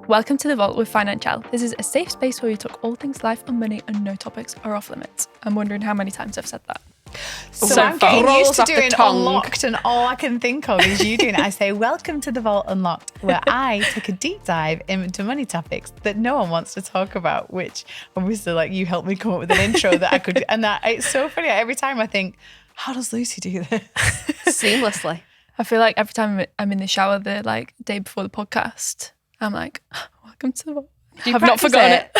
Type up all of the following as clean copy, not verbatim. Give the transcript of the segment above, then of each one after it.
Welcome to The Vault with Financielle. This is a safe space where we talk all things life and money and no topics are off limits. I'm wondering how many times I've said that. So I'm getting used to doing Unlocked, and all I can think of is you doing it. I say, welcome to The Vault Unlocked, where I take a deep dive into money topics that no one wants to talk about, which obviously like you helped me come up with an intro that I could, and that it's so funny. Every time I think, how does Lucy do this? Seamlessly. I feel like every time I'm in the shower the like day before the podcast, I'm like, welcome to The Vault. I've not forgotten it.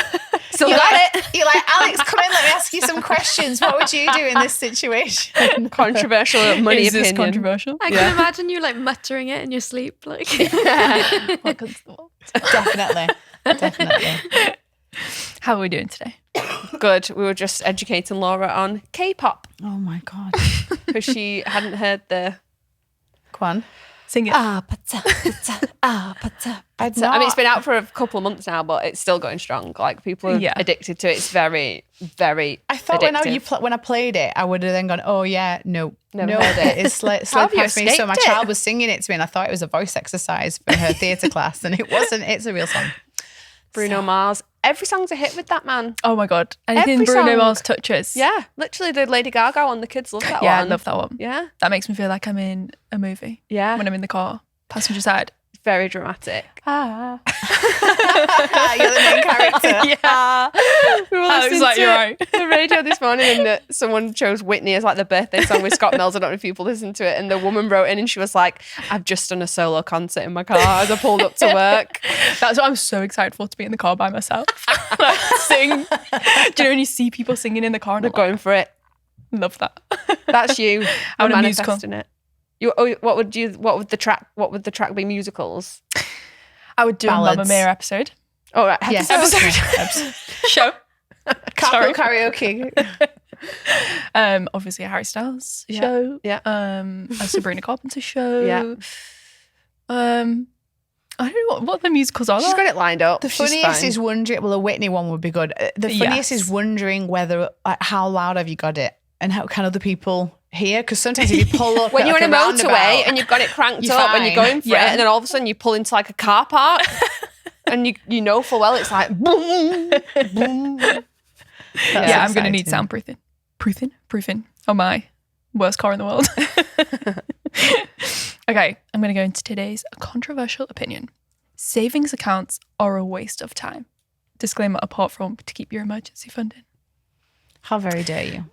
Still got it. You're like, Alex, come in, let me ask you some questions. What would you do in this situation? Controversial money Is this opinion. controversial? I can imagine you like muttering it in your sleep. Like, Welcome to The Vault. Definitely. How are we doing today? Good. We were just educating Laura on K-pop Oh my God. because she hadn't heard the... Go on. Sing it. I'd I mean, it's been out for a couple of months now, but it's still going strong. Like, people are addicted to it. It's very, very I thought addictive. when I played it, I would have then gone, oh yeah, no, Never heard it. It slid How have you past me. So my escaped it? child was singing it to me and I thought it was a voice exercise for her theatre class, and it wasn't. It's a real song. Bruno Mars. Every song's a hit with that man. Oh my God. Anything Every Bruno song. Mars touches. Yeah, literally the Lady Gaga one. The kids love that one. Yeah, I love that one. Yeah, That makes me feel like I'm in a movie. yeah. When I'm in the car, passenger side. Very dramatic. Ah. You're the main character. Yeah. We were I was listening like, to you're right. the radio this morning, and someone chose Whitney as like the birthday song with Scott Mills. I don't know if people listen to it. And the woman wrote in and she was like, I've just done a solo concert in my car as I pulled up to work. That's what I'm so excited for, to be in the car by myself. Like, sing. Do you know when you see people singing in the car? And They're going for it. love that. That's you. I I'm want a musical. manifesting it. What would the track be? Musicals? I would do Ballads. a Mamma Mia episode. Oh, right. Yes. Episode. Show. Sorry. Karaoke. Obviously a Harry Styles Yeah. show. Yeah. A Sabrina Carpenter show. Yeah. I don't know what the musicals are. She's got it lined up. The She's funniest fine. is wondering. Well, a Whitney one would be good. The funniest Yes. is wondering whether how loud have you got it, and how can other people hear? Because sometimes if you pull up when at you're like in a roundabout, motorway and you've got it cranked You're up and you're fine. going for Yeah. it, and then all of a sudden you pull into like a car park and you know full well it's like boom, boom. Yeah, I'm going to need exciting. soundproofing. Proofing on my worst car in the world. Okay, I'm going to go into today's controversial opinion. Savings accounts are a waste of time. Disclaimer apart from to keep your emergency funding. How very dare you?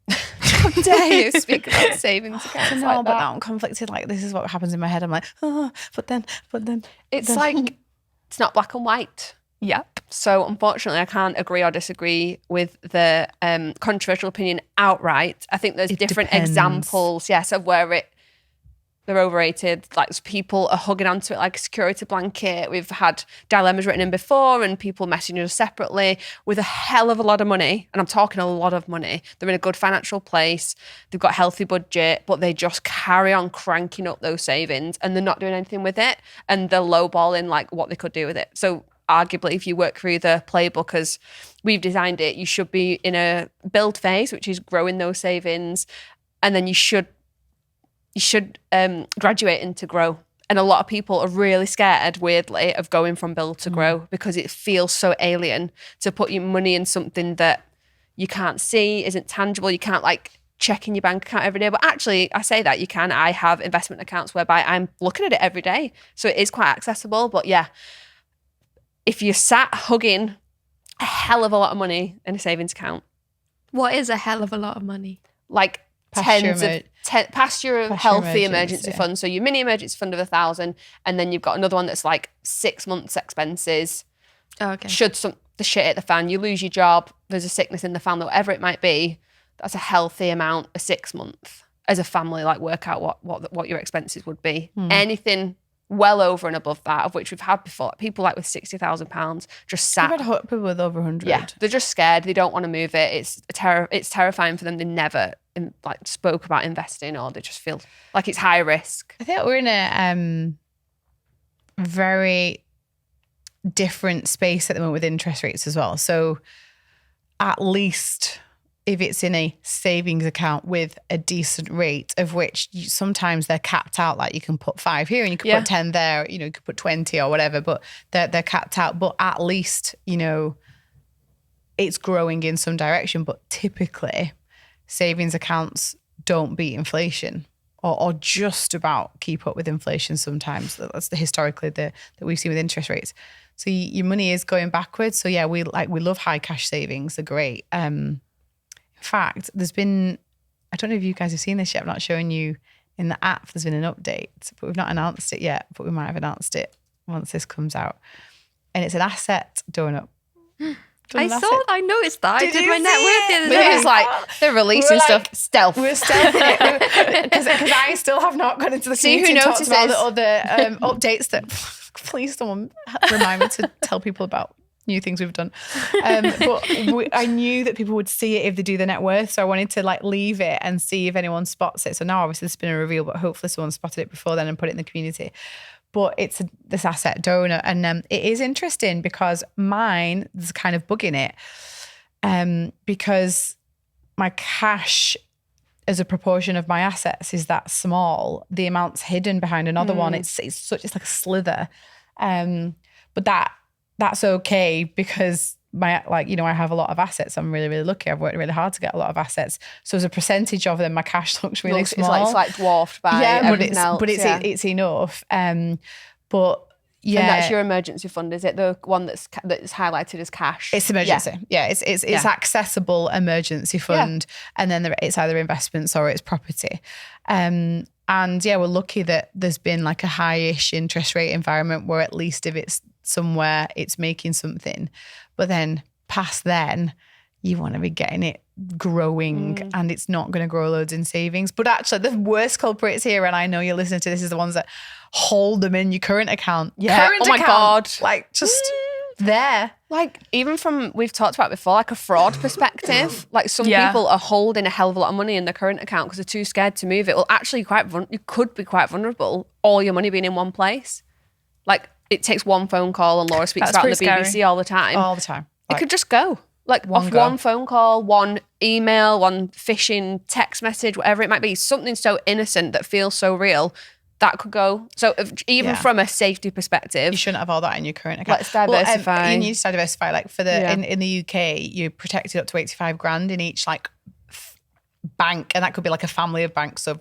How dare you speak about savings accounts No, like but that? now I'm conflicted. Like, this is what happens in my head. I'm like, oh, but then. It's like it's not black and white. Yep. So unfortunately, I can't agree or disagree with the controversial opinion outright. I think there's It different depends. examples, yes, of where they're overrated. Like people are hugging onto it like a security blanket. We've had dilemmas written in before and people messaging us separately with a hell of a lot of money. And I'm talking a lot of money. They're in a good financial place. They've got a healthy budget, but they just carry on cranking up those savings and they're not doing anything with it. And they're lowballing like what they could do with it. So arguably, if you work through the playbook as we've designed it, you should be in a build phase, which is growing those savings. And then you should graduate into grow. And a lot of people are really scared, weirdly, of going from build to grow because it feels so alien to put your money in something that you can't see, isn't tangible. You can't like check in your bank account every day. But actually, I say that you can. I have investment accounts whereby I'm looking at it every day. So it is quite accessible. But yeah, if you're sat hugging a hell of a lot of money in a savings account, what is a hell of a lot of money? like Past past your your healthy emergency. emergency fund. So your mini emergency fund of 1,000, and then you've got another one that's like 6 months expenses. Oh, okay. Should the shit hit the fan, you lose your job, there's a sickness in the family, whatever it might be, that's a healthy amount, a 6 month as a family. Like work out what your expenses would be. Anything well over and above that, of which we've had before. People like with £60,000 just sat. I've had people with over 100. Yeah, they're just scared. They don't want to move it. It's terrifying for them. They never spoke about investing, or they just feel like it's high risk. I think we're in a very different space at the moment with interest rates as well. So at least if it's in a savings account with a decent rate, of which sometimes they're capped out, like you can put 5 here and you can put 10 there, you could put 20 or whatever, but they're capped out. But at least, it's growing in some direction. But typically savings accounts don't beat inflation or just about keep up with inflation sometimes. That's historically that we've seen with interest rates. So your money is going backwards. So yeah, we love high cash savings. They're great. In fact, there's been, I don't know if you guys have seen this yet. I'm not showing you in the app. There's been an update, but we've not announced it yet, but we might have announced it once this comes out. And it's an asset donut. I noticed that. I did my net worth the other But day. it's like they're releasing stuff stealth. We're stealthing it because I still have not gone into the See community who and talked about notices. the other updates that please someone remind me to tell people about new things we've done. But I knew that people would see it if they do the net worth, so I wanted to leave it and see if anyone spots it. So now obviously it's been a reveal, but hopefully someone spotted it before then and put it in the community. But it's this asset donor, and it is interesting because mine is kind of bugging it, because my cash as a proportion of my assets is that small. The amount's hidden behind another one. It's like a slither, but that's okay because I have a lot of assets. I'm really, really lucky. I've worked really hard to get a lot of assets. So as a percentage of them, my cash looks really small. It's like dwarfed by everything else. It's enough. But yeah, and that's your emergency fund. Is it the one that's highlighted as cash? It's emergency. Yeah, it's accessible emergency fund, and then it's either investments or it's property. And yeah, we're lucky that there's been like a high-ish interest rate environment where at least if it's somewhere, it's making something. But then past then, you want to be getting it growing, and it's not going to grow loads in savings. But actually, the worst culprits here, and I know you're listening to this, is the ones that hold them in your current account. Yeah. Current my God. Like just there. Like even from, we've talked about before, like a fraud perspective, like some people are holding a hell of a lot of money in their current account because they're too scared to move it. Well, actually you could be quite vulnerable, all your money being in one place. Like it takes one phone call, and Laura speaks about on the BBC all the time. All the time. It could just go. Like one phone call, one email, one phishing text message, whatever it might be, something so innocent that feels so real, that could go. So even from a safety perspective, you shouldn't have all that in your current account. Let's diversify. Well, you need to diversify. Like for the in the UK, you're protected up to 85 grand in each bank, and that could be like a family of banks. So I'm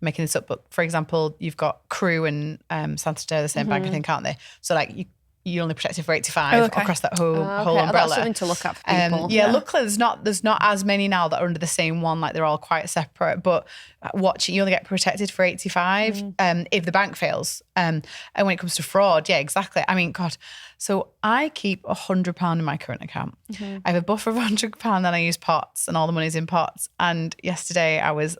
making this up, but for example, you've got Crew and Santander, the same bank, I think, aren't they? So like you're only protected for 85 across that whole umbrella. That's something to look at for people. Luckily there's not as many now that are under the same one, like they're all quite separate, but watching, you only get protected for 85 if the bank fails. And when it comes to fraud, exactly. I mean, God, so I keep £100 in my current account. I have a buffer of £100 and I use pots, and all the money's in pots. And yesterday I was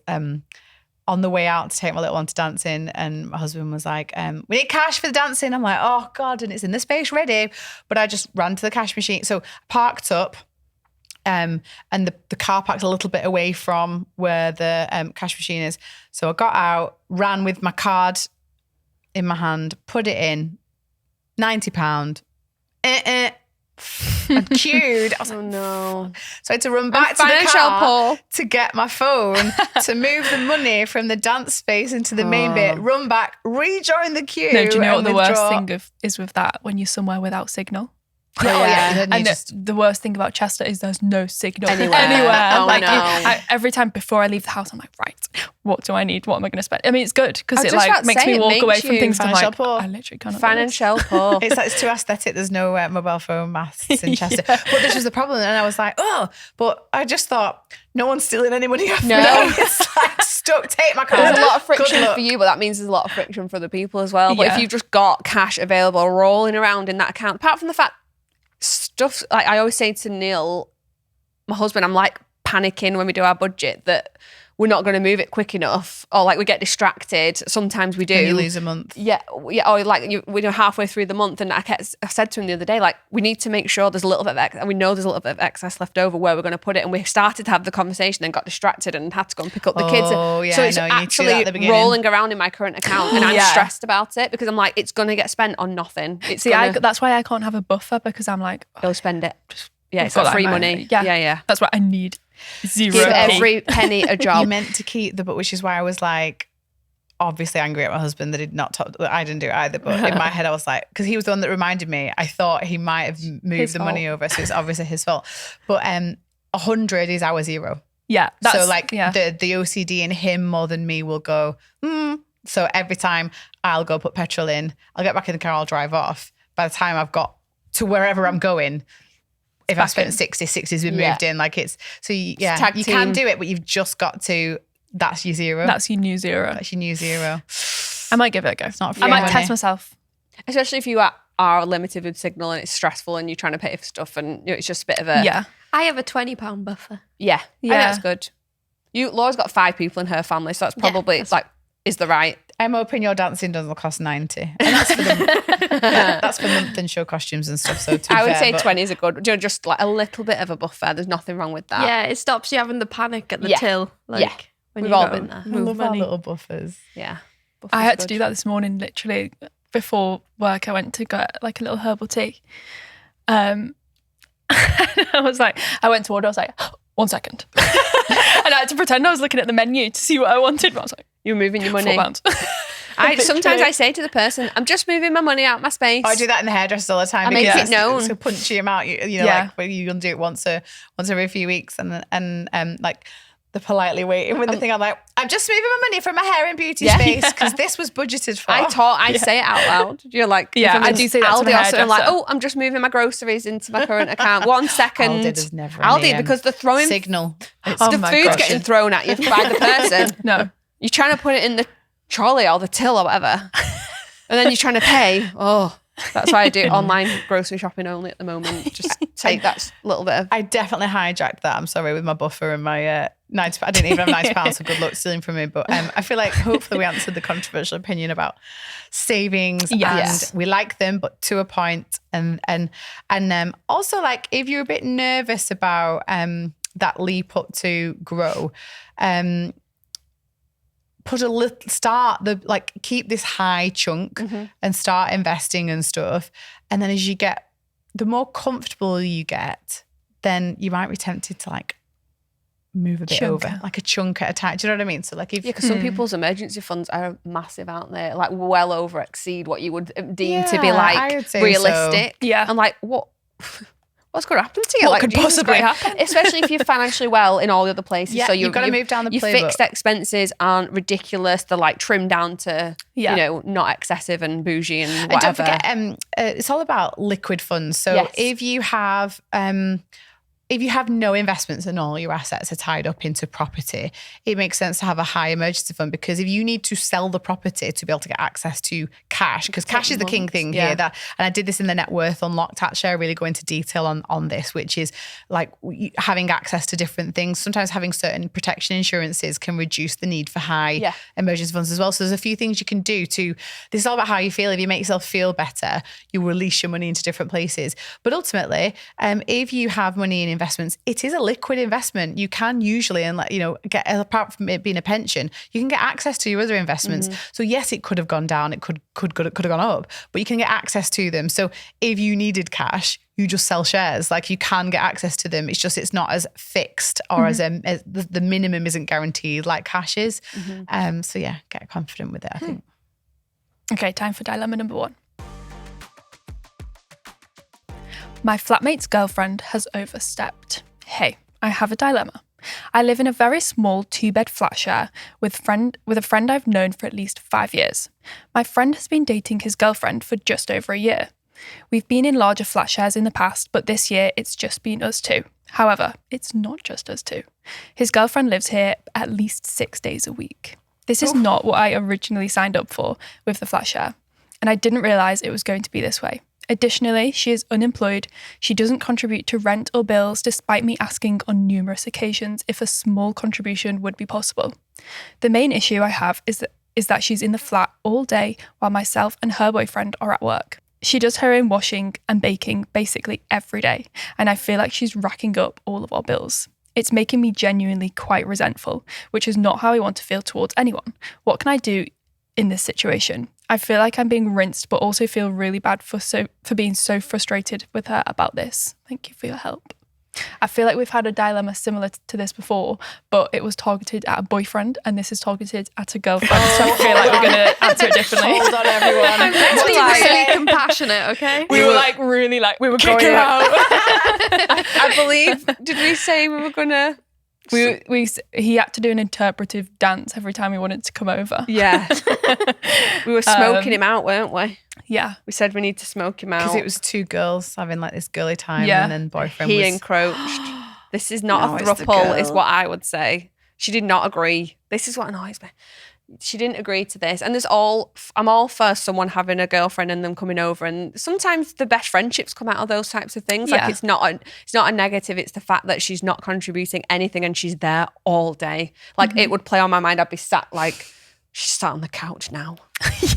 on the way out to take my little one to dancing, and my husband was like, we need cash for the dancing. I'm like, oh God, and it's in the space ready. But I just ran to the cash machine. So I parked up, and the car park's a little bit away from where the cash machine is. So I got out, ran with my card in my hand, put it in, £90. I queued. I was like, no. So I had to run back to the car to get my phone to move the money from the dance space into the main bit, run back, rejoin the queue. No, do you know what the worst thing is with that? When you're somewhere without signal. And the worst thing about Chester is there's no signal anywhere. Oh, every time before I leave the house, I'm like, right, what do I need? What am I going to spend? I mean, it's good because it makes me walk away from things. I'm like, I literally can't. Financielle poor. It's too aesthetic. There's no mobile phone masts in Chester. But this was the problem, and I was like, but I just thought no one's stealing any money off me. It's like stuck. Take my card. There's a lot of friction for you, but that means there's a lot of friction for the people as well. But if you've just got cash available rolling around in that account, apart from the fact. Stuff like I always say to Neil, my husband, I'm like panicking when we do our budget that we're not going to move it quick enough, or like we get distracted. Sometimes we do. And you lose a month. Or like we're halfway through the month, and I said to him the other day, like we need to make sure there's a little bit of and we know there's a little bit of excess left over where we're going to put it. And we started to have the conversation, then got distracted and had to go and pick up the kids. So it's actually rolling around in my current account, and I'm stressed about it because I'm like, it's going to get spent on nothing. That's why I can't have a buffer, because I'm like, go spend it. Yeah, I've it's got like that in free my- money. Yeah. Yeah. That's what I need. Zero. Give p. every penny a job. You meant to keep the book, which is why I was like, obviously angry at my husband that did not talk. I didn't do it either, but in my head I was like, because he was the one that reminded me. I thought he might have moved His the money over, so it's obviously his fault. But 100 is our zero. Yeah. So like the OCD in him more than me will go. So every time I'll go put petrol in, I'll get back in the car, I'll drive off. By the time I've got to wherever I'm going, if I spent 60's been moved in. Like it's so you can do it, but you've just got to. That's your zero. That's your new zero. That's your new zero. I might give it a go. It's not free I might money. test myself. Especially if you are limited with signal and it's stressful and you're trying to pay for stuff and it's just a bit of a... Yeah. I have a £20 buffer. Yeah. I think that's good. Laura's got 5 people in her family, so that's probably is the right... I'm hoping your dancing doesn't cost 90. And that's for that's for month and show costumes and stuff. So I would say 20 is a good, just like a little bit of a buffer. There's nothing wrong with that. Yeah, it stops you having the panic at the till. Like, when We've you all go, been there. I love our little buffers. Yeah. I had to do that this morning, literally. Before work, I went to get like a little herbal tea. I went to order, I was like, 1 second. And I had to pretend I was looking at the menu to see what I wanted. But I was like, you're moving your money. £4. Sometimes I say to the person, I'm just moving my money out my space. I do that in the hairdresser all the time. I make it known. It's a punchy amount. Like where you're gonna do it once every few weeks, and like the politely waiting with the thing. I'm like, I'm just moving my money from my hair and beauty space because this was budgeted for. I say it out loud. You're like, I do say that to my Aldi, I'm like, hairdresser. I'm just moving my groceries into my current account. 1 second. Aldi does never Aldi, because they're throwing signal. the food's getting thrown at you by the person. No. You're trying to put it in the trolley or the till or whatever. And then you're trying to pay. Oh, that's why I do online grocery shopping only at the moment. Just take that little bit of... I definitely hijacked that. I'm sorry, with my buffer and my 90. I didn't even have £90, so good luck stealing from me. But I feel like hopefully we answered the controversial opinion about savings. Yes. And we like them, but to a point. And also, like, if you're a bit nervous about that leap up to grow, put a little keep this high chunk and start investing and stuff. And then as you get, the more comfortable you get, then you might be tempted to like move a bit over, like a chunk at a time. Do you know what I mean? So like if because some people's emergency funds are massive, aren't they? Like well over exceed what you would deem to be like realistic. So. Yeah. And like what's going to happen to you? What like, could possibly happen? Especially if you're financially well in all the other places. Yeah, so you've got to move down the your playbook. fixed expenses aren't ridiculous. They're like trimmed down to, not excessive and bougie and whatever. And don't forget, it's all about liquid funds. So if you have no investments and all your assets are tied up into property, it makes sense to have a high emergency fund, because if you need to sell the property to be able to get access to cash, because cash is the king thing here. And I did this in the Net Worth Unlocked. Actually, I really go into detail on this, which is like having access to different things. Sometimes having certain protection insurances can reduce the need for high emergency funds as well. So there's a few things you can do this is all about how you feel. If you make yourself feel better, you release your money into different places. But ultimately, if you have money in investments, it is a liquid investment. You can usually, get, apart from it being a pension, you can get access to your other investments. So yes, it could have gone down, it could have gone up, but you can get access to them. So if you needed cash, you just sell shares. Like, you can get access to them. It's not as fixed, or as the minimum isn't guaranteed like cash is. So yeah, get confident with it, I think. Okay, time for dilemma number 1. My flatmate's girlfriend has overstepped. Hey, I have a dilemma. I live in a very small 2-bed flat share with a friend I've known for at least 5 years. My friend has been dating his girlfriend for just over a year. We've been in larger flat shares in the past, but this year it's just been us two. However, it's not just us two. His girlfriend lives here at least 6 days a week. This is not what I originally signed up for with the flat share, and I didn't realise it was going to be this way. Additionally, she is unemployed. She doesn't contribute to rent or bills, despite me asking on numerous occasions if a small contribution would be possible. The main issue I have is that she's in the flat all day while myself and her boyfriend are at work. She does her own washing and baking basically every day, and I feel like she's racking up all of our bills. It's making me genuinely quite resentful, which is not how I want to feel towards anyone. What can I do in this situation? I feel like I'm being rinsed, but also feel really bad for being so frustrated with her about this. Thank you for your help. I feel like we've had a dilemma similar to this before, but it was targeted at a boyfriend and this is targeted at a girlfriend. So I feel like we're going to answer it differently. Hold on, everyone. I'm meant to be really compassionate, okay? We were like really like, we were going out. I believe, did we say we were going to? He had to do an interpretive dance every time he wanted to come over. Yeah. We were smoking him out, weren't we? Yeah. We said we need to smoke him out. Because it was two girls having like this girly time and then boyfriend he was... encroached. This is not No, a it's the throuple, girl. is what I would say. She did not agree. This is what annoys me. She didn't agree to this. And I'm all for someone having a girlfriend and them coming over. And sometimes the best friendships come out of those types of things. Like it's not a negative. It's the fact that she's not contributing anything and she's there all day. Like it would play on my mind. I'd be sat like, she's sat on the couch now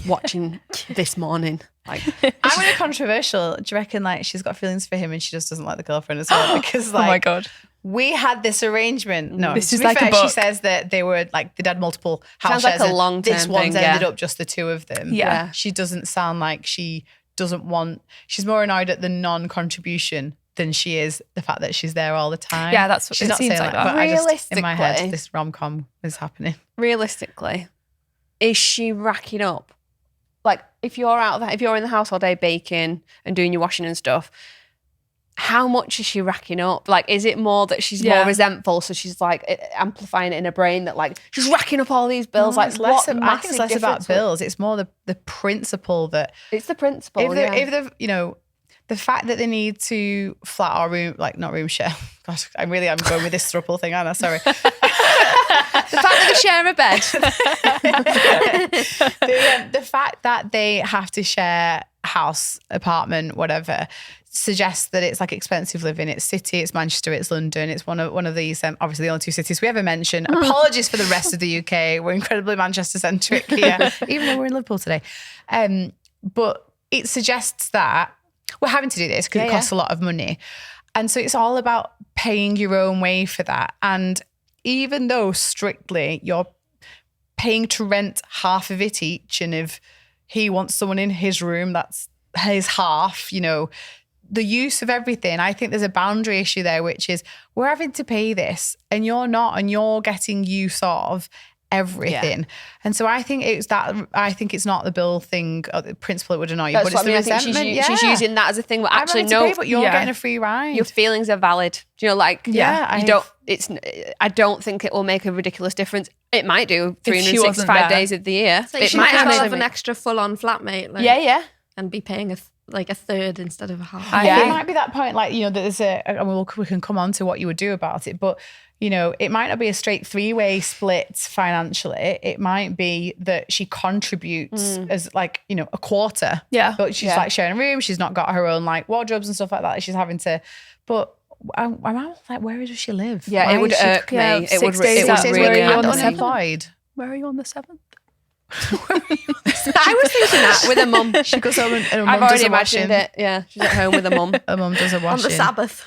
watching this morning. Like, I'm really controversial. Do you reckon like she's got feelings for him and she just doesn't like the girlfriend as well? Because like, oh my God. We had this arrangement. No, this to is be like fair, a book. she says that they had multiple house Sounds like shares. a long-term This one's thing, ended up just the two of them. Yeah. She doesn't sound like she doesn't want, she's more annoyed at the non-contribution than she is the fact that she's there all the time. Yeah, that's what she's it not seems saying like that. But I just, in my Realistically- head, this rom-com is happening. realistically, is she racking up? Like, if you're in the house all day baking and doing your washing and stuff, how much is she racking up? Like, is it more that she's more resentful, so she's like amplifying it in her brain that like she's racking up all these bills? Like, It's less what I think it's less massive about difference bills. It's more the principle that It's the principle. if the fact that they need to flat or room, like not room share. Gosh, I'm going with this throuple thing, aren't I? Sorry. The fact that they share a bed. the fact that they have to share house, apartment, whatever, suggests that it's like expensive living. It's city, it's Manchester, it's London. It's one of these, obviously the only two cities we ever mention. Apologies for the rest of the UK. We're incredibly Manchester centric here, even though we're in Liverpool today. But it suggests that we're having to do this because it costs a lot of money. And so it's all about paying your own way for that. And even though strictly you're paying to rent half of it each, and if he wants someone in his room, that's his half, the use of everything, I think there's a boundary issue there, which is we're having to pay this and you're not, and you're getting use of everything. Yeah. And so I think it's not the bill thing or the principle it would annoy you, That's but it's the resentment. She's using that as a thing, but actually no, but you're getting a free ride. Your feelings are valid. I don't think it will make a ridiculous difference. It might do 365 days of the year. Like it might have an extra full-on flatmate. Like, and be paying a third instead of a half. I think it might be that point, like, that there's we can come on to what you would do about it, but it might not be a straight three-way split financially. It might be that she contributes as like, a quarter. Yeah. But she's like sharing a room. She's not got her own like wardrobes and stuff like that. She's having to, but I'm like, where does she live? Yeah, Why it would irk me. Yeah, it would 6 days really where irk are you me. unemployed? Where are you on the 7th? I was thinking that with a mum. She goes home and her I've mum does already a imagined washing. it. Yeah, she's at home with a mum. Her mum does a washing. On the Sabbath.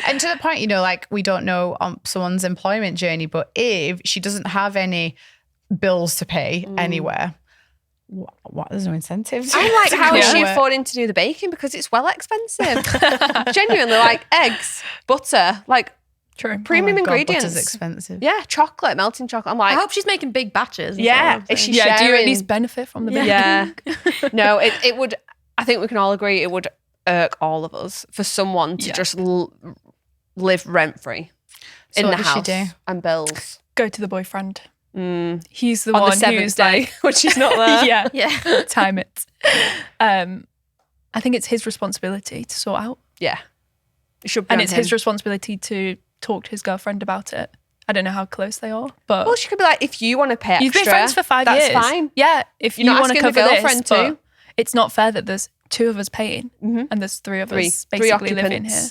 And to the point, like, we don't know someone's employment journey, but if she doesn't have any bills to pay anywhere, what? There's no incentive. I'm like, how is she affording to do the baking? Because it's well expensive. Genuinely, like eggs, butter, like True. premium ingredients. Butter's expensive. Yeah, chocolate, melting chocolate. I'm I like, hope she's making big batches. yeah, is she Do you sharing? at least benefit from the baking? Yeah. No, it would, I think we can all agree it would irk all of us for someone to just live rent-free So in what the does she house do? and bills. Go to the boyfriend. Mm. He's the On one the 7th who's day, like, when she's not there. yeah, Yeah. time it. I think it's his responsibility to sort out. Yeah. It should be And on it's him. his responsibility to talk to his girlfriend about it. I don't know how close they are, but Well, she could be like, if you want to pay extra, you've been friends for 5 that's years. fine. Yeah, if You're you not want to asking the cover this, girlfriend but too. it's not fair that there's 2 of us paying and there's 3 of us Three basically living occupants. here.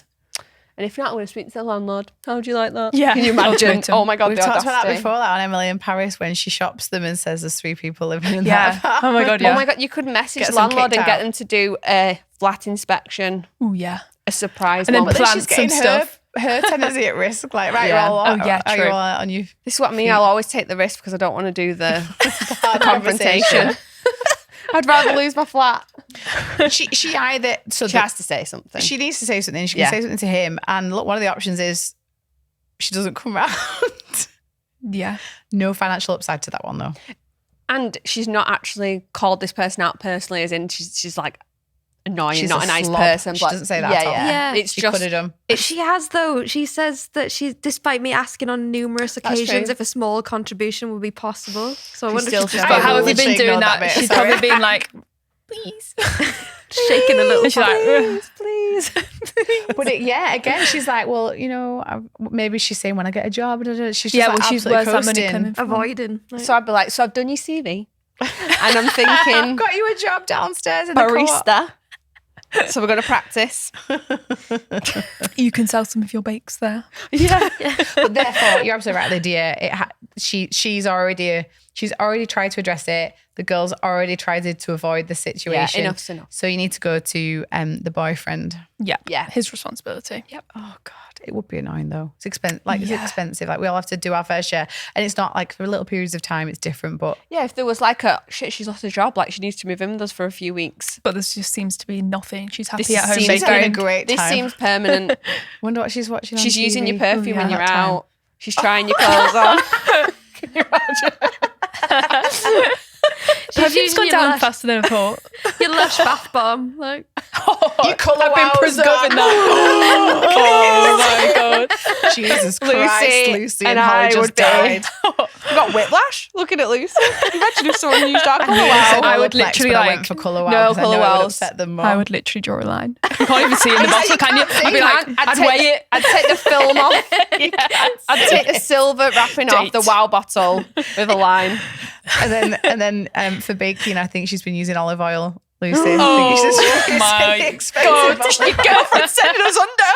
And if not, I'm going to speak to the landlord. How would you like that? Yeah. Can you imagine? Ultimatum. Oh my God, We've the talked about that audacity. before, that on Emily in Paris, when she shops them and says there's 3 people living in Yeah. that. Oh my God, yeah. Oh my God, you could message Get the some landlord kicked and get out. them to do a flat inspection, Oh yeah. a surprise And then one. But then plant she's getting some her, stuff. her tenancy at risk. Like, right, Yeah. you're all Oh, yeah, are you true. all on you? This is what I mean. I'll always take the risk because I don't want to do the confrontation. I'd rather lose my flat. She either she has to say something. She needs to say something. She can say something to him. And look, one of the options is she doesn't come around. Yeah. No financial upside to that one though. And she's not actually called this person out personally, as in she's like annoying, She's not a nice slob. person. She But doesn't say that at all. Yeah. It's She just could have done. She has, though. She says that despite me asking on numerous occasions true. if a small contribution would be possible. So I She wonder still if she's says But I how have you literally been doing ignored that? that bit, She's sorry. probably been like, please. shaking a little. And she's like, please. But again, she's like, well, you know, maybe she's saying when I get a job. She's just yeah, like well, she's absolutely where's that money coasting. coming from? Avoiding. Like, So I'd be like, so I've done your CV. And I'm I've thinking got you a job downstairs in the co-op. barista. So we're going to practice. You can sell some of your bakes there. Yeah. But therefore, you're absolutely right, Lydia. She's already tried to address it. The girl's already tried to avoid the situation. Yeah, enough's enough. So you need to go to the boyfriend. Yeah. Yeah. His responsibility. Yep. Oh God, it would be annoying though. It's expensive. It's expensive. Like we all have to do our fair share, and it's not like for little periods of time. It's different, but Yeah, if there was like she's lost a job, like she needs to move in with us for a few weeks. But this just seems to be nothing. She's happy This at home. seems she's having a baking. great This time. seems permanent. Wonder what she's watching. On She's using TV. your perfume when Oh, you're that time. out. She's trying your clothes on. Can you imagine? Perfume's gone down faster than I thought. your lush bath bomb. Like, You colour I've been wow's preserving gone. that. Oh my God. Jesus Christ, Lucy and I Holly just would be. died. You got whiplash looking at Lucy. Imagine if someone used our colour I wow. I would Olaplex, literally but I like- went for colour wow. No, 'cause I know colour it would wows. upset them more. I would literally draw a line. You can't even see it in the bottle, can you? I'd be like, I'd take weigh it. I'd take the film off. I'd take the silver wrapping off the wow bottle with a line. And then for baking, I think she's been using olive oil. Lucy. Oh my God. Your girlfriend's sending us under.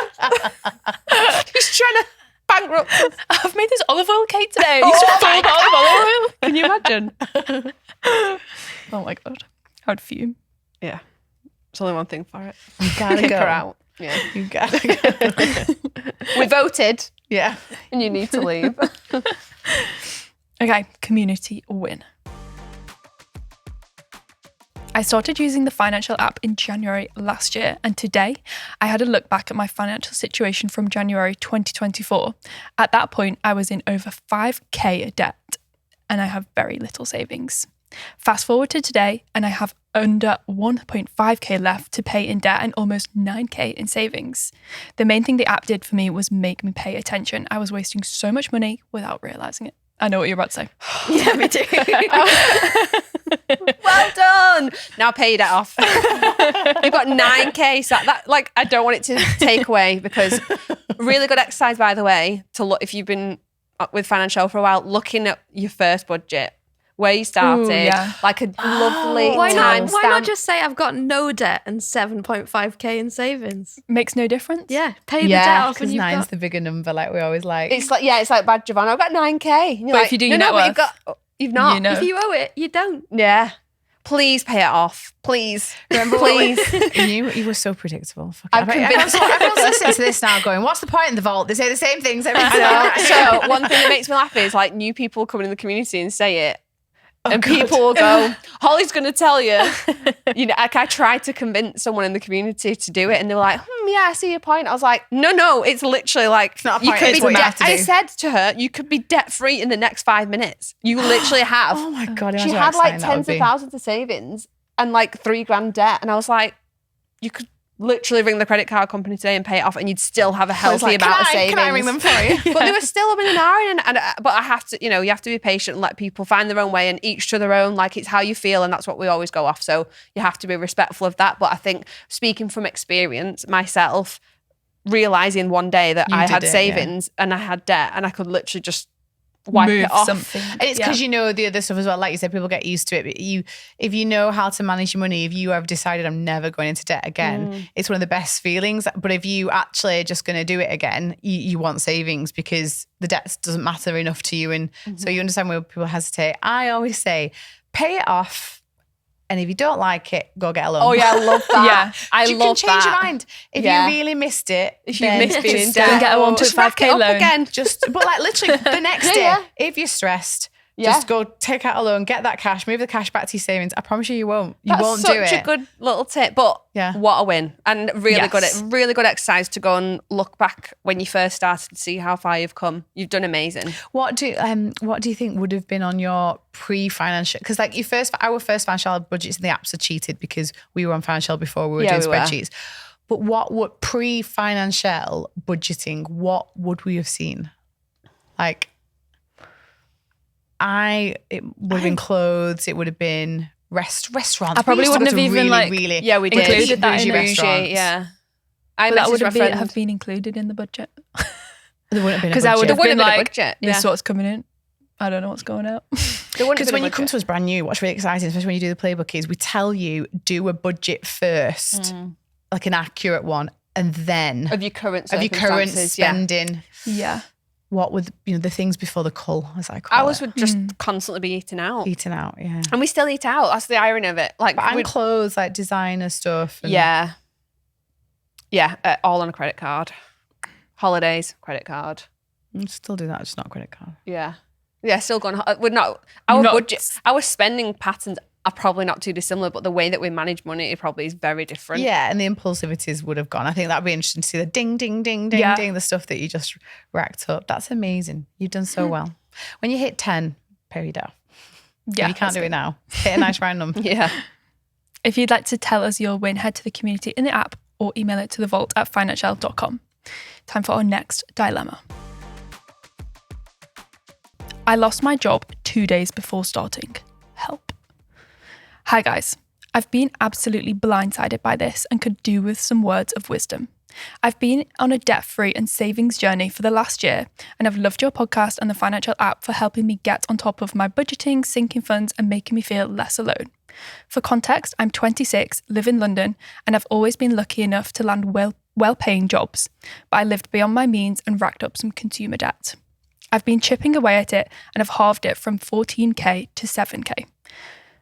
She's trying to bankrupt us. I've made this olive oil cake today. You should fill the olive oil. Can you imagine? Oh my God. I would fume. Yeah. There's only one thing for it. You gotta Kick go her out. Yeah. You gotta go. We voted Yeah. and you need to leave. Okay, community win. I started using the Financielle app in January last year, and today I had a look back at my financial situation from January 2024. At that point, I was in over 5k debt, and I have very little savings. Fast forward to today, and I have under 1.5k left to pay in debt and almost 9k in savings. The main thing the app did for me was make me pay attention. I was wasting so much money without realising it. I know what you're about to say. yeah, me too. Well done. Now pay that off. You've got 9k. So that like I don't want it to take away, because really good exercise, by the way, to look if you've been with Financielle for a while, looking at your first budget, where you started, Ooh, yeah. like a lovely Why time not? Why not just say I've got no debt and 7.5k in savings? Makes no difference. Yeah, pay the debt Yeah, off because and you've nine's got. the bigger number, like we always like. It's like Bad Giovanna, I've got 9k. And you're But like, if you do no, your net but you've worth, got, you've not. you know. If you owe it, you don't. Yeah. Please pay it off. Please. Remember Please. you were so predictable. I'm convinced. Everyone's listening to this now going, what's the point in the vault? They say the same things every I time. know. So one thing that makes me laugh is like new people coming in the community and say it. And God. people will go, Holly's going to tell you. You know, like I tried to convince someone in the community to do it, and they were like, yeah, I see your point. I was like, no, it's literally like, not a you point, could it's be what you debt. have to do. I said to her, you could be debt free in the next 5 minutes. You literally have. Oh my God. She imagine had how like exciting that would tens of be. thousands of savings and like $3,000 debt. And I was like, you could literally ring the credit card company today and pay it off, and you'd still have a I was healthy like, amount of savings. Can I ring them for you? But they were still umming and ahhing, but I have to, you have to be patient and let people find their own way, and each to their own. Like it's how you feel, and that's what we always go off. So you have to be respectful of that. But I think, speaking from experience, myself realizing one day that You I did had it, savings and I had debt, and I could literally just wipe Move it off. something. And it's because you know the other stuff as well. Like you said, people get used to it. But if you know how to manage your money, if you have decided I'm never going into debt again, it's one of the best feelings. But if you actually are just going to do it again, you want savings because the debt doesn't matter enough to you. And so you understand where people hesitate. I always say, pay it off. And if you don't like it, go get a loan. Oh yeah, I love that. Yeah. I you love can change that. your mind. If Yeah. you really missed it, If you then missed being in just debt, Go get a just 1.5k rack it up loan. again. but like literally the next Yeah, day, yeah. if you're stressed, Just go take out a loan, get that cash, move the cash back to your savings. I promise you won't. You won't do it. That's such a good little tip, but what a win. And really good exercise to go and look back when you first started to see how far you've come. You've done amazing. What do you think would have been on your pre-financial? Because like our first Financielle budgets in the apps are cheated because we were on Financielle before we were doing spreadsheets. But what would pre-Financielle budgeting, what would we have seen? Like, it would have been clothes. It would have been restaurants. I probably wouldn't have even we did included that in bougie, yeah. That would have been included in the budget. There wouldn't have been because I would have been like, budget. this is what's coming in. I don't know what's going out. Because when you come to us brand new, what's really exciting, especially when you do the playbook, is we tell you do a budget first, like an accurate one, and then of your current spending. Yeah. What would the things before the cull, as I call it? Ours would just constantly be eating out. Yeah. And we still eat out. That's the irony of it. Like, and clothes, like designer stuff. And yeah, all on a credit card. Holidays, credit card. Still do that, just not credit card. Yeah, still going. We're not our budget. Our spending patterns are probably not too dissimilar, but the way that we manage money probably is very different. Yeah, and the impulsivities would have gone. I think that'd be interesting to see the ding, ding, ding, ding, ding, the stuff that you just racked up. That's amazing. You've done so well. When you hit 10, period off. Yeah, you can't do it now. Hit a nice round number. Yeah. If you'd like to tell us your win, head to the community in the app or email it to thevault@financielle.com. Time for our next dilemma. I lost my job 2 days before starting. Help. Hi guys. I've been absolutely blindsided by this and could do with some words of wisdom. I've been on a debt-free and savings journey for the last year, and I've loved your podcast and the Financielle app for helping me get on top of my budgeting, sinking funds, and making me feel less alone. For context, I'm 26, live in London, and I've always been lucky enough to land well-paying jobs, but I lived beyond my means and racked up some consumer debt. I've been chipping away at it and have halved it from 14k to 7k.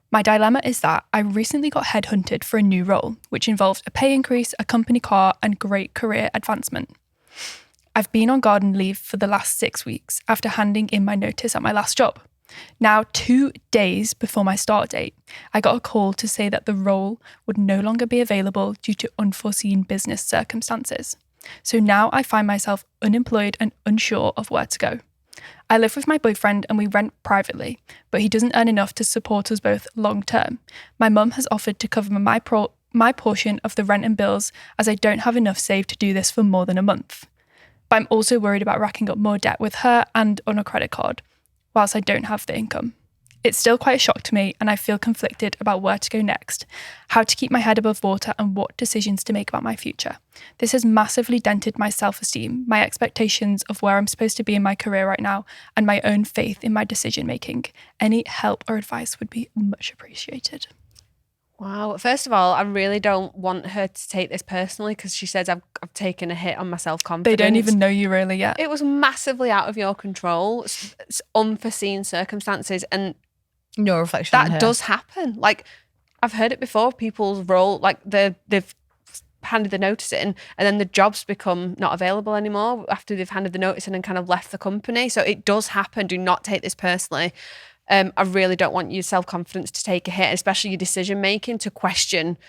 My dilemma is that I recently got headhunted for a new role, which involved a pay increase, a company car, and great career advancement. I've been on garden leave for the last 6 weeks after handing in my notice at my last job. Now, 2 days before my start date, I got a call to say that the role would no longer be available due to unforeseen business circumstances. So now I find myself unemployed and unsure of where to go. I live with my boyfriend and we rent privately, but he doesn't earn enough to support us both long term. My mum has offered to cover my portion of the rent and bills as I don't have enough saved to do this for more than a month. But I'm also worried about racking up more debt with her and on a credit card, whilst I don't have the income. It's still quite a shock to me and I feel conflicted about where to go next, how to keep my head above water and what decisions to make about my future. This has massively dented my self-esteem, my expectations of where I'm supposed to be in my career right now, and my own faith in my decision-making. Any help or advice would be much appreciated. Wow. First of all, I really don't want her to take this personally because she says I've taken a hit on my self-confidence. They don't even know you really yet. It was massively out of your control. It's unforeseen circumstances and no reflection on her. That does happen. Like, I've heard it before. People's role, like they've handed the notice in and then the jobs become not available anymore after they've handed the notice in and kind of left the company. So it does happen. Do not take this personally. I really don't want your self-confidence to take a hit, especially your decision-making, to question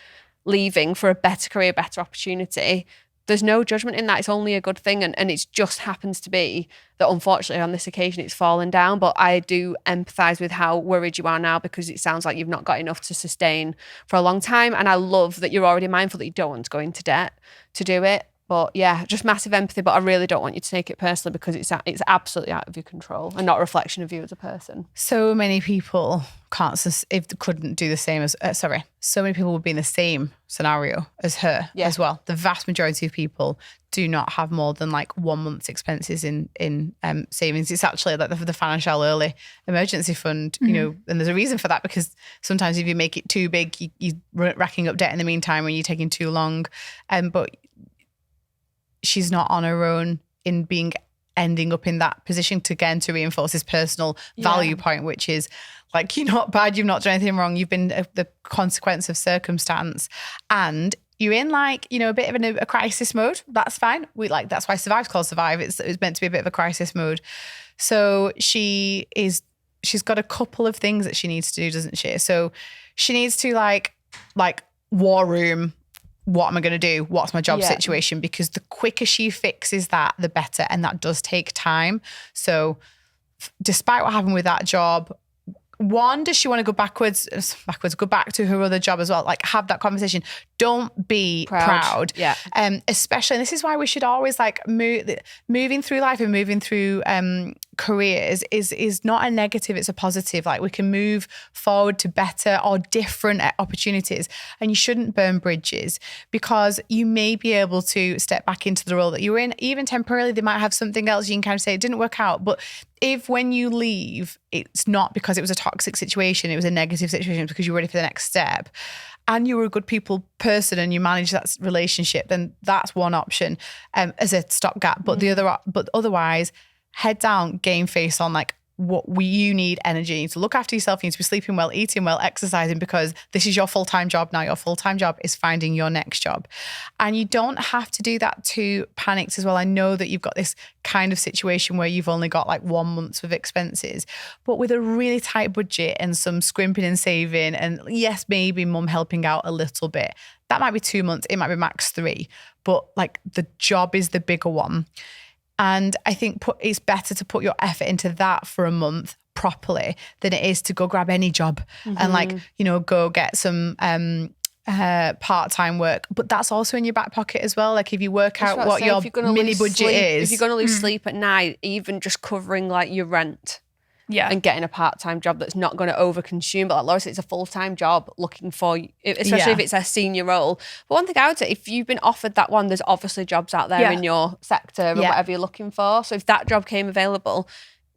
leaving for a better career, better opportunity. There's no judgment in that. It's only a good thing. And it just happens to be that unfortunately on this occasion it's fallen down. But I do empathise with how worried you are now because it sounds like you've not got enough to sustain for a long time. And I love that you're already mindful that you don't want to go into debt to do it. But yeah, just massive empathy. But I really don't want you to take it personally because it's absolutely out of your control and not a reflection of you as a person. So many people couldn't do the same as, so many people would be in the same scenario as her as well. The vast majority of people do not have more than like 1 month's expenses in savings. It's actually like the Financielle Early Emergency Fund, you know, and there's a reason for that because sometimes if you make it too big, you're racking up debt in the meantime when you're taking too long. But she's not on her own in ending up in that position to reinforce his personal value point, which is like, you're not bad, you've not done anything wrong, you've been the consequence of circumstance. And you're in like, you know, a bit of a crisis mode. That's fine. That's why Survive's called Survive. It's meant to be a bit of a crisis mode. So she is she's got a couple of things that she needs to do, doesn't she? So she needs to like war room. What am I going to do? What's my job situation? Because the quicker she fixes that, the better. And that does take time. So despite what happened with that job, one, does she want to go go back to her other job as well? Like, have that conversation. Don't be proud. Yeah. Especially, and this is why we should always like moving through life and moving through careers is not a negative, it's a positive. Like, we can move forward to better or different opportunities, and you shouldn't burn bridges, because you may be able to step back into the role that you were in, even temporarily. They might have something else you can kind of say, it didn't work out. But if when you leave, it's not because it was a toxic situation, it was a negative situation, it's because you're ready for the next step, and you were a good people person and you manage that relationship, then that's one option as a stopgap. But otherwise, head down, game face on, like, you need energy. You need to look after yourself. You need to be sleeping well, eating well, exercising, because this is your full-time job now. Your full-time job is finding your next job. And you don't have to do that too panicked as well. I know that you've got this kind of situation where you've only got like 1 month's of expenses, but with a really tight budget and some scrimping and saving, and yes, maybe mum helping out a little bit, that might be 2 months. It might be max 3, but like the job is the bigger one. And I think it's better to put your effort into that for a month properly than it is to go grab any job and like, go get some part-time work. But that's also in your back pocket as well. Like, if you work out what your mini budget is. If you're going to lose sleep at night, even just covering like your rent. Yeah. And getting a part-time job that's not going to overconsume. But like Laura said, it's a full-time job looking for, especially if it's a senior role. But one thing I would say, if you've been offered that one, there's obviously jobs out there in your sector and whatever you're looking for. So if that job came available,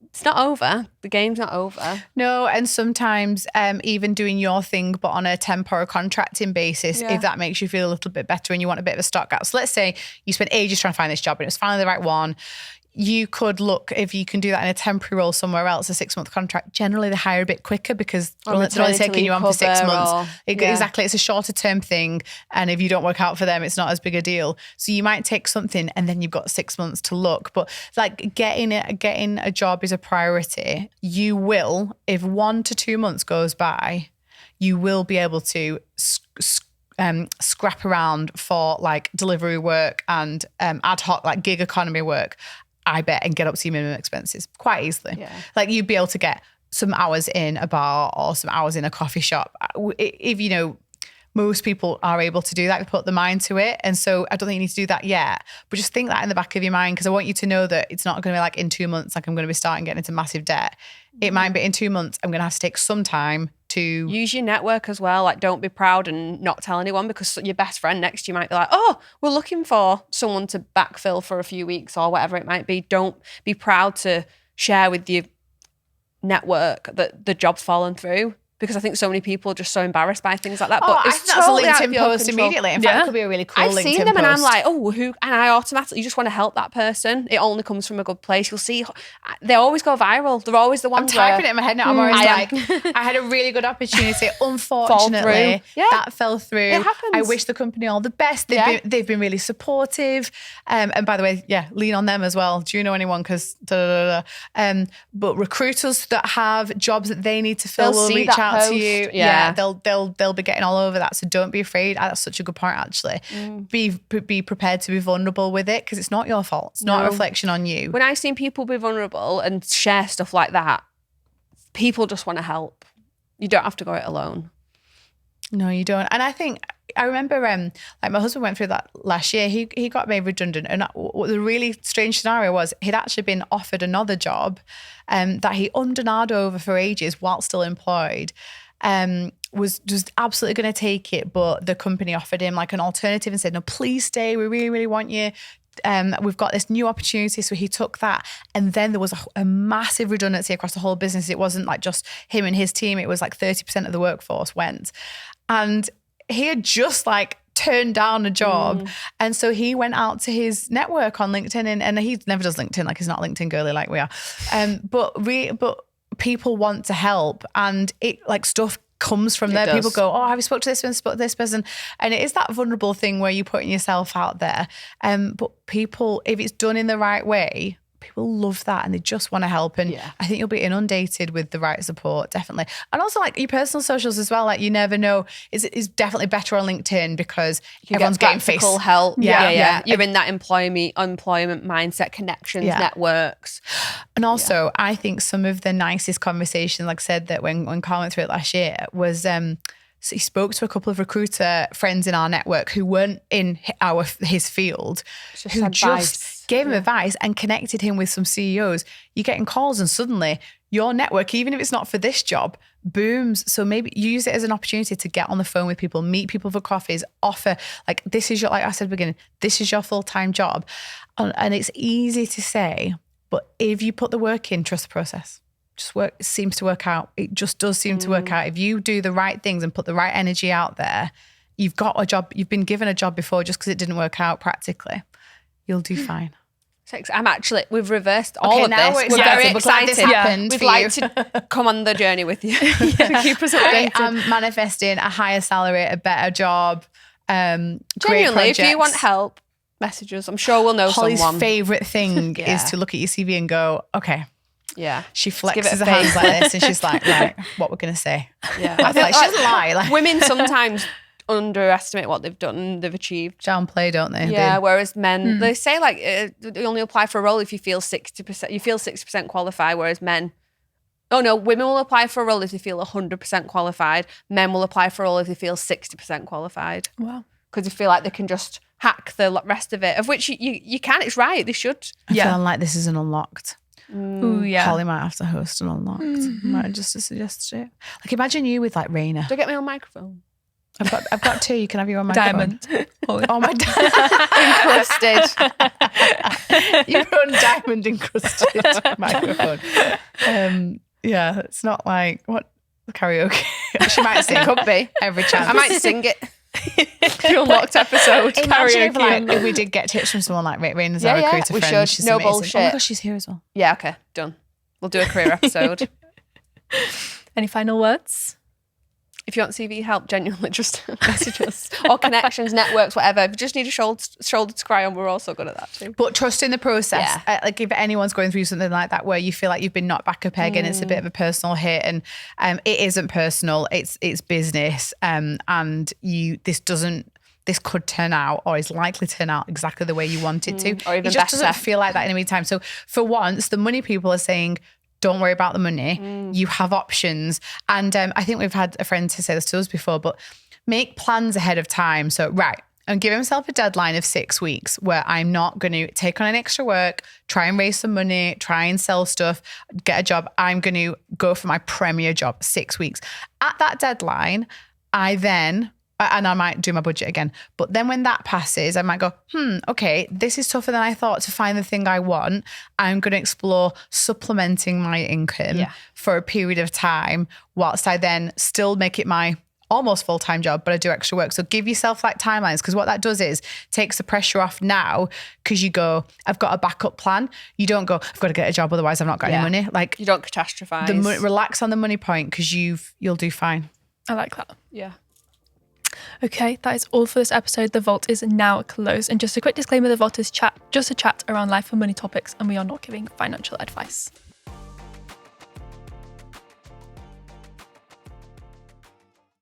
it's not over. The game's not over. No, and sometimes even doing your thing, but on a temp or a contracting basis, if that makes you feel a little bit better and you want a bit of a stopgap. So let's say you spent ages trying to find this job and it was finally the right one. You could look, if you can do that in a temporary role somewhere else, a 6-month contract. Generally, they hire a bit quicker because they're only taking you on for 6 months. Exactly. It's a shorter term thing. And if you don't work out for them, it's not as big a deal. So you might take something and then you've got 6 months to look. But like getting a job is a priority. You will, if 1 to 2 months goes by, you will be able to scrap around for like delivery work and ad hoc, like gig economy work, I bet, and get up to your minimum expenses quite easily. Yeah. Like, you'd be able to get some hours in a bar or some hours in a coffee shop. If most people are able to do that, they put the mind to it. And so I don't think you need to do that yet, but just think that in the back of your mind, because I want you to know that it's not going to be like in 2 months, like I'm going to be starting getting into massive debt. It might be in 2 months, I'm going to have to take some time to use your network as well. Like, don't be proud and not tell anyone, because your best friend next to you might be like, oh, we're looking for someone to backfill for a few weeks or whatever it might be. Don't be proud to share with your network that the job's fallen through, because I think so many people are just so embarrassed by things like that. But I think that's totally a LinkedIn post immediately. In fact, it could be a really cool LinkedIn post. I've seen them and I'm like, oh, who? And I automatically just want to help that person. It only comes from a good place. You'll see, they always go viral. They're always the ones. I'm typing it in my head now. I'm always I had a really good opportunity. Unfortunately, that fell through. It happens. I wish the company all the best. They've been really supportive. And by the way, lean on them as well. Do you know anyone? Because but recruiters that have jobs that they need to fill will reach out to you. They'll be getting all over that. So don't be afraid. That's such a good point, actually. Be prepared to be vulnerable with it, because it's not your fault. It's not a reflection on you. When I've seen people be vulnerable and share stuff like that, people just want to help. You don't have to go it alone. No, you don't. And I think I remember like my husband went through that last year. He got made redundant, and the really strange scenario was he'd actually been offered another job that he ummed and ahed over for ages while still employed. Was just absolutely going to take it, but the company offered him like an alternative and said, no, please stay, we really, really want you. We've got this new opportunity. So he took that, and then there was a massive redundancy across the whole business. It wasn't like just him and his team, it was like 30% of the workforce went, and he had just like turned down a job. And so he went out to his network on LinkedIn, and he never does LinkedIn, like he's not LinkedIn girly like we are, but people want to help, and it like stuff comes from there. People go, oh, have you spoke to this person? And it is that vulnerable thing where you're putting yourself out there. But people, if it's done in the right way, people love that and they just want to help. And I think you'll be inundated with the right support, definitely. And also like your personal socials as well. Like you never know. It's definitely better on LinkedIn because everyone's getting practical face help. Yeah. You're in that employment mindset, connections, networks. And also, I think some of the nicest conversations, like I said, that when Carl went through it last year was so he spoke to a couple of recruiter friends in our network who weren't in his field, who just gave him advice and connected him with some CEOs. You're getting calls and suddenly your network, even if it's not for this job, booms. So maybe use it as an opportunity to get on the phone with people, meet people for coffees, offer, like this is your, like I said at the beginning, this is your full-time job. And it's easy to say, but if you put the work in, trust the process. It seems to work out. It just does seem to work out. If you do the right things and put the right energy out there, you've got a job. You've been given a job before just because it didn't work out practically. You'll do fine. We've reversed all of this. We're very excited. We'd like to come on the journey with you. Keep us updated. I'm manifesting a higher salary, a better job. Genuinely, if you want help, message us. I'm sure we'll know Holly's someone. Holly's favourite thing is to look at your CV and go, okay. Yeah. She flexes her hands like this and she's like, right, what we're going to say. Yeah. I feel like she doesn't lie. Like, women sometimes underestimate what they've done, they've achieved. Downplay, don't they? Yeah, whereas men, they say like you only apply for a role if you feel 60%, you feel 60% qualified, whereas men, women will apply for a role if they feel 100% qualified. Men will apply for a role if they feel 60% qualified. Wow. Because they feel like they can just hack the rest of it, of which you can, it's right, they should. I feel like this is an unlocked. Ooh, yeah. Holly might have to host an unlocked. Might just to suggest it. Like imagine you with like Raina. Do I get my own microphone? I've got two. You can have your own microphone. Diamond. Oh my diamond encrusted. your own diamond encrusted microphone. Yeah, it's not like what karaoke. She might sing. Could be Every chance. I might sing it. The unlocked episode. Imagine if we did get tips from someone like Raina's our recruiter friend. Should. She's no amazing. bullshit. Oh my gosh, she's here as well. Yeah, okay, done. We'll do a career episode. Any final words? If you want CV help, genuinely just message us. Or connections, networks, whatever. If you just need a shoulder to cry on, we're also good at that too. But trust in the process. Yeah. Like if anyone's going through something like that where you feel like you've been knocked back a peg and it's a bit of a personal hit, and it isn't personal, it's business, and this could turn out or is likely to turn out exactly the way you want it to. Or even it just better. doesn't feel like that in the meantime. So for once, the money people are saying, don't worry about the money. You have options. And I think we've had a friend to say this to us before, but make plans ahead of time. So, right, I'm giving myself a deadline of 6 weeks where I'm not going to take on an extra work, try and raise some money, try and sell stuff, get a job. I'm going to go for my premier job, 6 weeks. At that deadline, I might do my budget again. But then when that passes, I might go, okay, this is tougher than I thought to find the thing I want. I'm going to explore supplementing my income for a period of time whilst I then still make it my almost full-time job, but I do extra work. So give yourself like timelines, because what that does is takes the pressure off now, because you go, I've got a backup plan. You don't go, I've got to get a job, otherwise I've not got any money. Like you don't catastrophize. Relax on the money point, because you'll do fine. I like that. Yeah. Okay, that is all for this episode. The Vault is now closed. And just a quick disclaimer, The Vault is just a chat around life and money topics, and we are not giving financial advice.